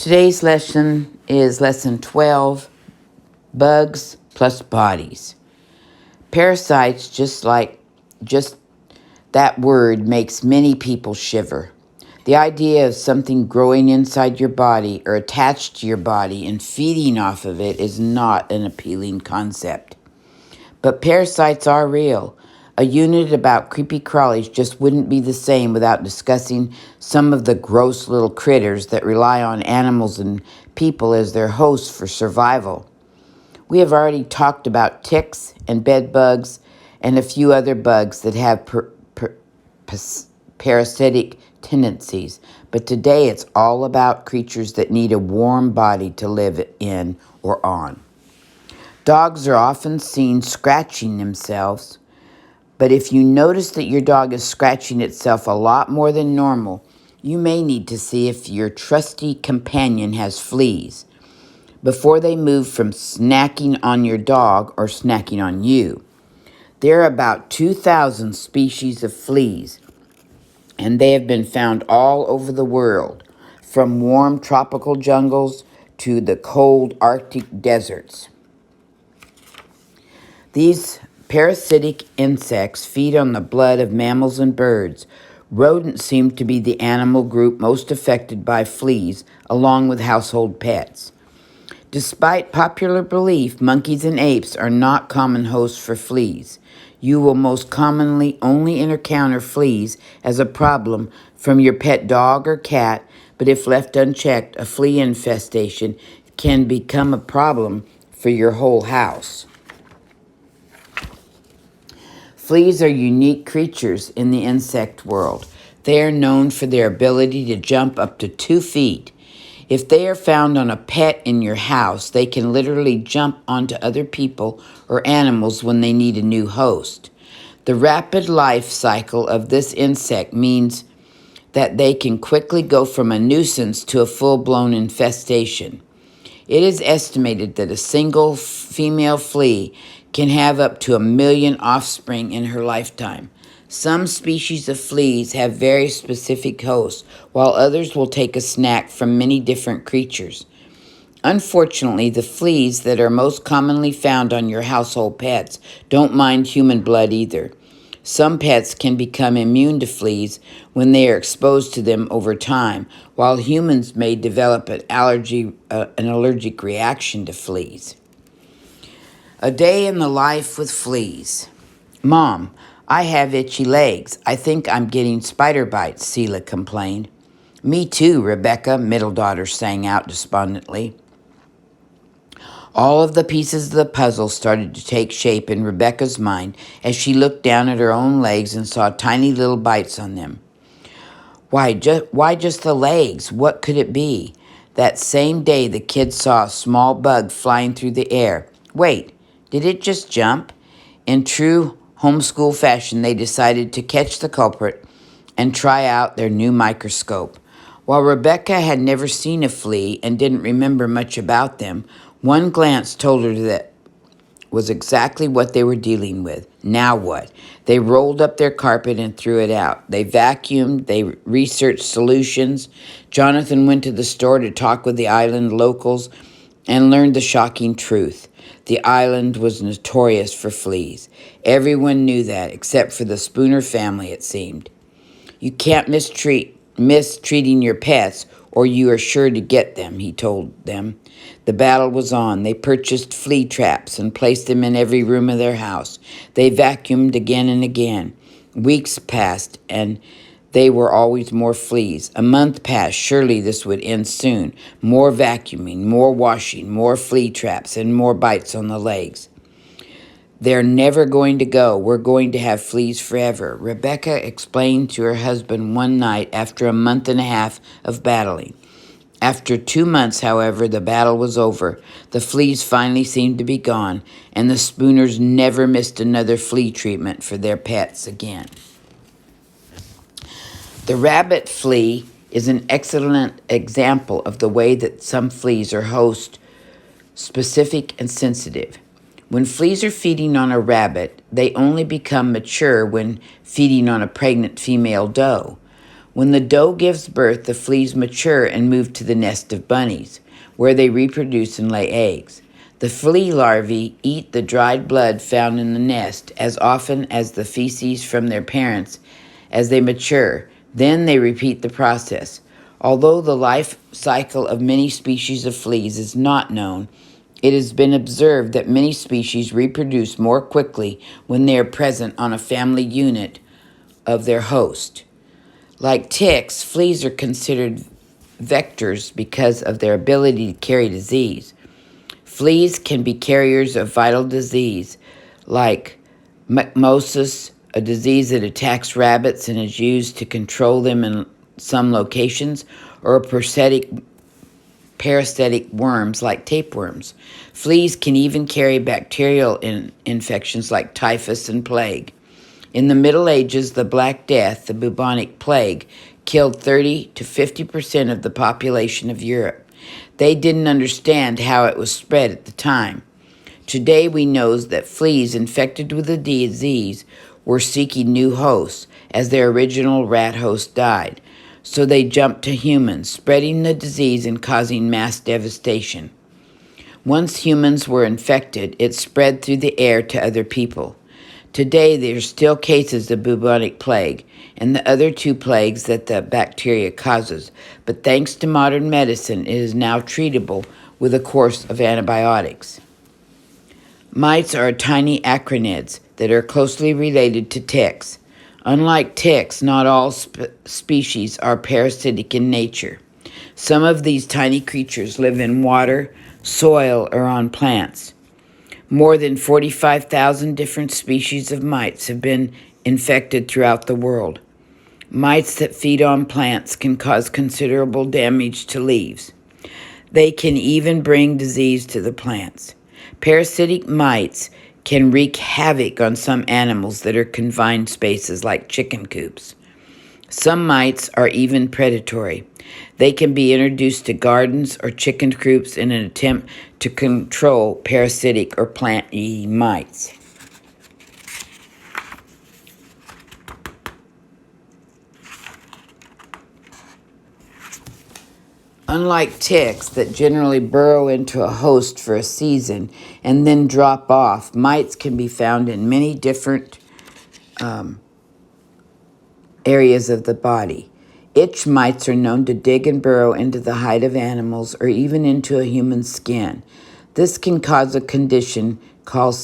Today's lesson is lesson 12, bugs plus bodies. Parasites, just that word makes many people shiver. The idea of something growing inside your body or attached to your body and feeding off of it is not an appealing concept. But parasites are real. A unit about creepy crawlies just wouldn't be the same without discussing some of the gross little critters that rely on animals and people as their hosts for survival. We have already talked about ticks and bed bugs and a few other bugs that have parasitic tendencies, but today it's all about creatures that need a warm body to live in or on. Dogs are often seen scratching themselves, but if you notice that your dog is scratching itself a lot more than normal, you may need to see if your trusty companion has fleas before they move from snacking on your dog or snacking on you. There are about 2,000 species of fleas, and they have been found all over the world, from warm tropical jungles to the cold Arctic deserts. These parasitic insects feed on the blood of mammals and birds. Rodents seem to be the animal group most affected by fleas, along with household pets. Despite popular belief, monkeys and apes are not common hosts for fleas. You will most commonly only encounter fleas as a problem from your pet dog or cat, but if left unchecked, a flea infestation can become a problem for your whole house. Fleas are unique creatures in the insect world. They are known for their ability to jump up to 2 feet. If they are found on a pet in your house, they can literally jump onto other people or animals when they need a new host. The rapid life cycle of this insect means that they can quickly go from a nuisance to a full-blown infestation. It is estimated that a single female flea can have up to 1 million offspring in her lifetime. Some species of fleas have very specific hosts, while others will take a snack from many different creatures. Unfortunately, the fleas that are most commonly found on your household pets don't mind human blood either. Some pets can become immune to fleas when they are exposed to them over time, while humans may develop an allergic reaction to fleas. A day in the life with fleas. Mom, I have itchy legs. I think I'm getting spider bites, Seela complained. Me too, Rebecca, middle daughter sang out despondently. All of the pieces of the puzzle started to take shape in Rebecca's mind as she looked down at her own legs and saw tiny little bites on them. Why just the legs? What could it be? That same day, the kids saw a small bug flying through the air. Wait, did it just jump? In true homeschool fashion, they decided to catch the culprit and try out their new microscope. While Rebecca had never seen a flea and didn't remember much about them, one glance told her that was exactly what they were dealing with. Now what? They rolled up their carpet and threw it out. They vacuumed. They researched solutions. Jonathan went to the store to talk with the island locals and learned the shocking truth. The island was notorious for fleas. Everyone knew that, except for the Spooner family, it seemed. You can't mistreating your pets, or you are sure to get them, he told them. The battle was on. They purchased flea traps and placed them in every room of their house. They vacuumed again and again. Weeks passed, and they were always more fleas. A month passed. Surely this would end soon. More vacuuming, more washing, more flea traps, and more bites on the legs. They're never going to go. We're going to have fleas forever, Rebecca explained to her husband one night after a month and a half of battling. After 2 months, however, the battle was over. The fleas finally seemed to be gone, and the Spooners never missed another flea treatment for their pets again. The rabbit flea is an excellent example of the way that some fleas are host-specific and sensitive. When fleas are feeding on a rabbit, they only become mature when feeding on a pregnant female doe. When the doe gives birth, the fleas mature and move to the nest of bunnies, where they reproduce and lay eggs. The flea larvae eat the dried blood found in the nest as often as the feces from their parents as they mature. Then they repeat the process. Although the life cycle of many species of fleas is not known, it has been observed that many species reproduce more quickly when they are present on a family unit of their host. Like ticks, fleas are considered vectors because of their ability to carry disease. Fleas can be carriers of vital disease like mycosis, a disease that attacks rabbits and is used to control them in some locations, or parasitic worms like tapeworms. Fleas can even carry bacterial infections like typhus and plague. In the Middle Ages, the Black Death, the bubonic plague, killed 30 to 50% of the population of Europe. They didn't understand how it was spread at the time. Today we know that fleas infected with the disease were seeking new hosts as their original rat host died. So they jumped to humans, spreading the disease and causing mass devastation. Once humans were infected, it spread through the air to other people. Today, there are still cases of bubonic plague and the other two plagues that the bacteria causes, but thanks to modern medicine, it is now treatable with a course of antibiotics. Mites are tiny acronids that are closely related to ticks. Unlike ticks, not all species are parasitic in nature. Some of these tiny creatures live in water, soil, or on plants. More than 45,000 different species of mites have been infected throughout the world. Mites that feed on plants can cause considerable damage to leaves. They can even bring disease to the plants. Parasitic mites can wreak havoc on some animals that are confined spaces like chicken coops. Some mites are even predatory. They can be introduced to gardens or chicken coops in an attempt to control parasitic or plant-eating mites. Unlike ticks that generally burrow into a host for a season and then drop off, mites can be found in many different areas of the body. Itch mites are known to dig and burrow into the hide of animals or even into a human skin. This can cause a condition called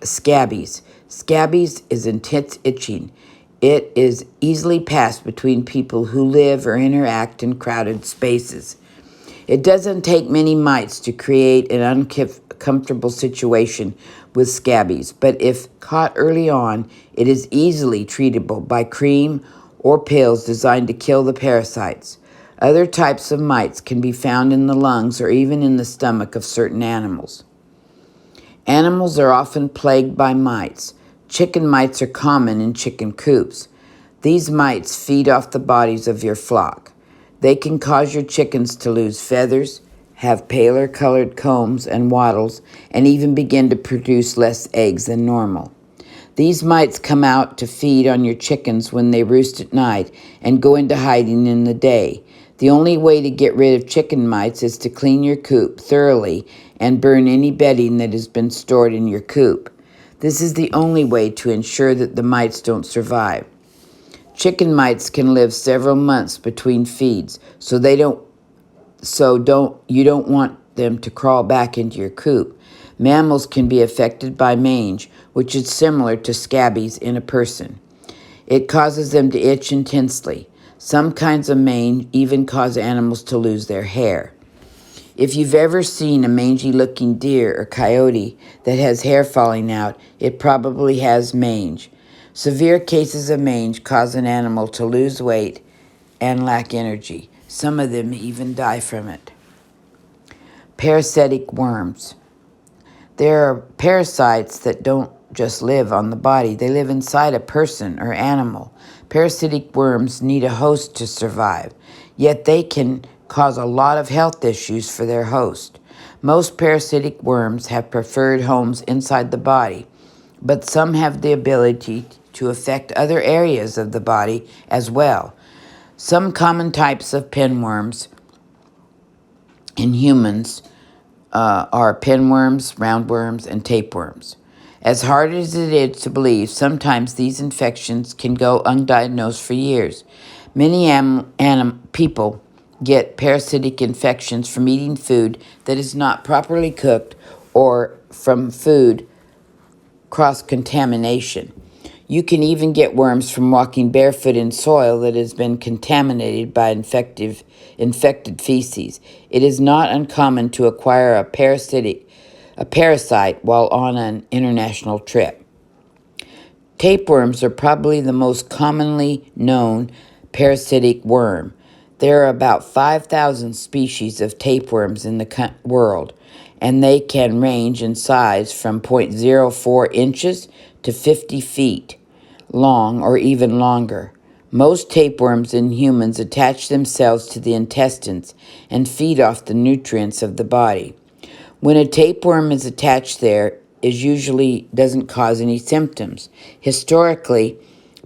scabies. Scabies is intense itching. It is easily passed between people who live or interact in crowded spaces. It doesn't take many mites to create an uncomfortable situation with scabies, but if caught early on, it is easily treatable by cream or pills designed to kill the parasites. Other types of mites can be found in the lungs or even in the stomach of certain animals. Animals are often plagued by mites. Chicken mites are common in chicken coops. These mites feed off the bodies of your flock. They can cause your chickens to lose feathers, have paler colored combs and wattles, and even begin to produce less eggs than normal. These mites come out to feed on your chickens when they roost at night and go into hiding in the day. The only way to get rid of chicken mites is to clean your coop thoroughly and burn any bedding that has been stored in your coop. This is the only way to ensure that the mites don't survive. Chicken mites can live several months between feeds, so you don't want them to crawl back into your coop. Mammals can be affected by mange, which is similar to scabies in a person. It causes them to itch intensely. Some kinds of mange even cause animals to lose their hair. If you've ever seen a mangy-looking deer or coyote that has hair falling out, it probably has mange. Severe cases of mange cause an animal to lose weight and lack energy. Some of them even die from it. Parasitic worms. There are parasites that don't just live on the body. They live inside a person or animal. Parasitic worms need a host to survive, yet they can cause a lot of health issues for their host. Most parasitic worms have preferred homes inside the body, but some have the ability to affect other areas of the body as well. Some common types of pinworms in humans are pinworms, roundworms, and tapeworms. As hard as it is to believe, sometimes these infections can go undiagnosed for years. Many people get parasitic infections from eating food that is not properly cooked or from food cross-contamination. You can even get worms from walking barefoot in soil that has been contaminated by infected feces. It is not uncommon to acquire a parasite while on an international trip. Tapeworms are probably the most commonly known parasitic worm. There are about 5,000 species of tapeworms in the world, and they can range in size from 0.04 inches to 50 feet long or even longer. Most tapeworms in humans attach themselves to the intestines and feed off the nutrients of the body. When a tapeworm is attached there, it usually doesn't cause any symptoms. Historically,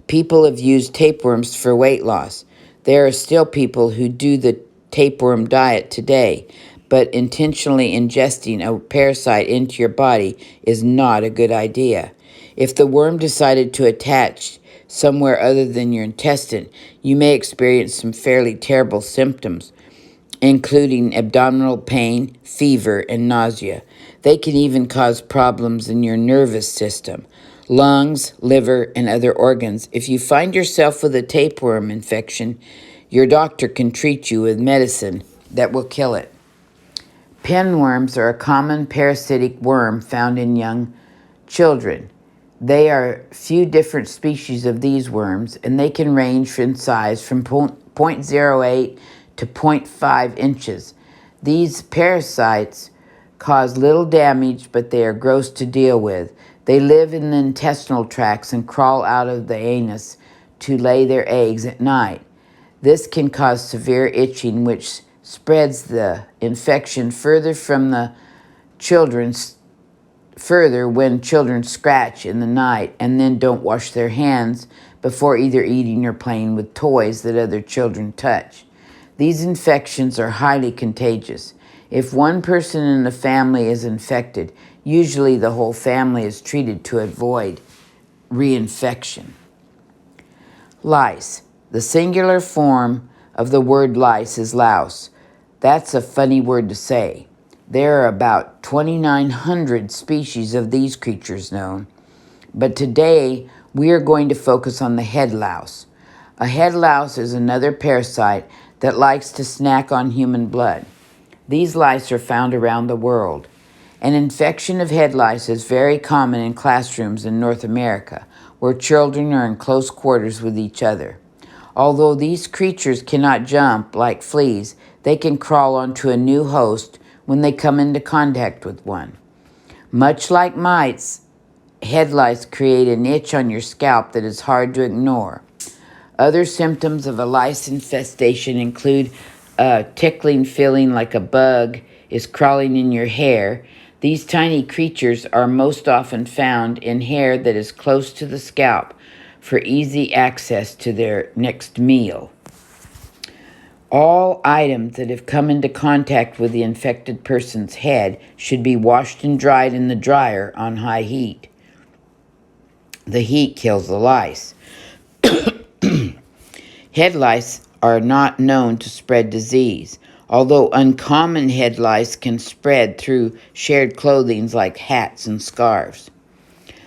people have used tapeworms for weight loss. There are still people who do the tapeworm diet today, but intentionally ingesting a parasite into your body is not a good idea. If the worm decided to attach somewhere other than your intestine, you may experience some fairly terrible symptoms, including abdominal pain, fever, and nausea. They can even cause problems in your nervous system, lungs, liver, and other organs. If you find yourself with a tapeworm infection, your doctor can treat you with medicine that will kill it. Pinworms are a common parasitic worm found in young children. There are few different species of these worms, and they can range in size from 0.08 to 0.5 inches. These parasites cause little damage, but they are gross to deal with. They live in the intestinal tracts and crawl out of the anus to lay their eggs at night. This can cause severe itching, which spreads the infection further when children scratch in the night and then don't wash their hands before either eating or playing with toys that other children touch. These infections are highly contagious. If one person in the family is infected, usually the whole family is treated to avoid reinfection. Lice. The singular form of the word lice is louse. That's a funny word to say. There are about 2,900 species of these creatures known, but today we are going to focus on the head louse. A head louse is another parasite that likes to snack on human blood. These lice are found around the world. An infection of head lice is very common in classrooms in North America, where children are in close quarters with each other. Although these creatures cannot jump like fleas, they can crawl onto a new host when they come into contact with one. Much like mites, head lice create an itch on your scalp that is hard to ignore. Other symptoms of a lice infestation include a tickling feeling like a bug is crawling in your hair. These tiny creatures are most often found in hair that is close to the scalp for easy access to their next meal. All items that have come into contact with the infected person's head should be washed and dried in the dryer on high heat. The heat kills the lice. Head lice are not known to spread disease, although uncommon head lice can spread through shared clothing like hats and scarves.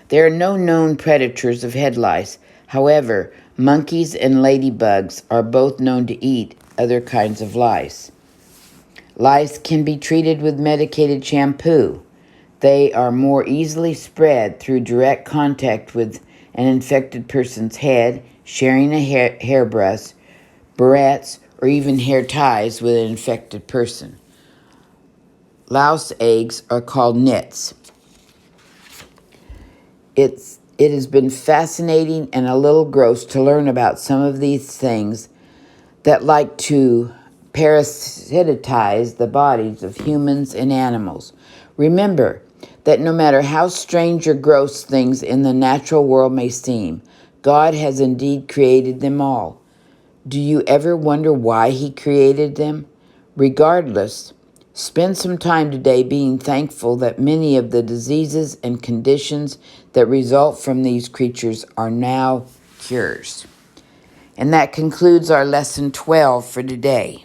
There are no known predators of head lice. However, monkeys and ladybugs are both known to eat other kinds of lice. Lice can be treated with medicated shampoo. They are more easily spread through direct contact with an infected person's head, sharing a hairbrush, barrettes, or even hair ties with an infected person. Louse eggs are called nits. It has been fascinating and a little gross to learn about some of these things that like to parasitize the bodies of humans and animals. Remember that no matter how strange or gross things in the natural world may seem, God has indeed created them all. Do you ever wonder why he created them? Regardless, spend some time today being thankful that many of the diseases and conditions that result from these creatures are now cures. And that concludes our lesson 12 for today.